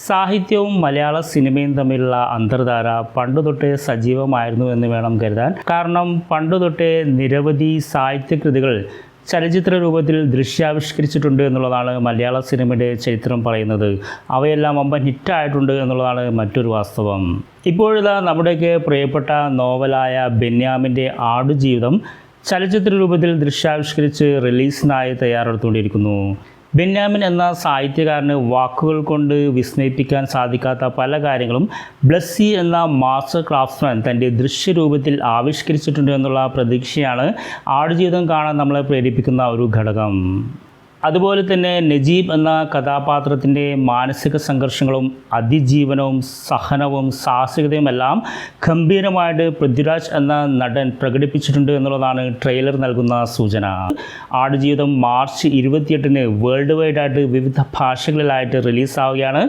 സാഹിത്യവും മലയാള സിനിമയും തമ്മിലുള്ള അന്തർധാര പണ്ടുതൊട്ടേ സജീവമായിരുന്നു എന്ന് വേണം കരുതാൻ. കാരണം പണ്ടുതൊട്ടേ നിരവധി സാഹിത്യകൃതികൾ ചലച്ചിത്ര രൂപത്തിൽ ദൃശ്യാവിഷ്കരിച്ചിട്ടുണ്ട് എന്നുള്ളതാണ് മലയാള സിനിമയുടെ ചരിത്രം പറയുന്നത്. അവയെല്ലാം വമ്പൻ ഹിറ്റായിട്ടുണ്ട് എന്നുള്ളതാണ് മറ്റൊരു വാസ്തവം. ഇപ്പോഴിതാ നമ്മുടെയൊക്കെ പ്രിയപ്പെട്ട നോവലായ ബെന്യാമിൻ്റെ ആടുജീവിതം ചലച്ചിത്ര രൂപത്തിൽ ദൃശ്യാവിഷ്കരിച്ച് റിലീസിനായി തയ്യാറെടുത്തുകൊണ്ടിരിക്കുന്നു. ബെന്യാമിൻ എന്ന സാഹിത്യകാരന് വാക്കുകൾ കൊണ്ട് വിസ്മയിപ്പിക്കാൻ സാധിക്കാത്ത പല കാര്യങ്ങളും ബ്ലസ്സി എന്ന മാസ്റ്റർ ക്രാഫ്റ്റ്സ്മാൻ തൻ്റെ ദൃശ്യരൂപത്തിൽ ആവിഷ്കരിച്ചിട്ടുണ്ട് എന്നുള്ള പ്രതീക്ഷയാണ് ആടുജീവിതം കാണാൻ നമ്മളെ പ്രേരിപ്പിക്കുന്ന ഒരു ഘടകം. അതുപോലെ തന്നെ നജീബ് എന്ന കഥാപാത്രത്തിൻ്റെ മാനസിക സംഘർഷങ്ങളും അതിജീവനവും സഹനവും സാഹസികതയും എല്ലാം ഗംഭീരമായിട്ട് പൃഥ്വിരാജ് എന്ന നടൻ പ്രകടിപ്പിച്ചിട്ടുണ്ട് എന്നുള്ളതാണ് ട്രെയിലർ നൽകുന്ന സൂചന. ആടുജീവിതം മാർച്ച് 28-ന് വേൾഡ് വൈഡായിട്ട് വിവിധ ഭാഷകളിലായിട്ട് റിലീസാവുകയാണ്.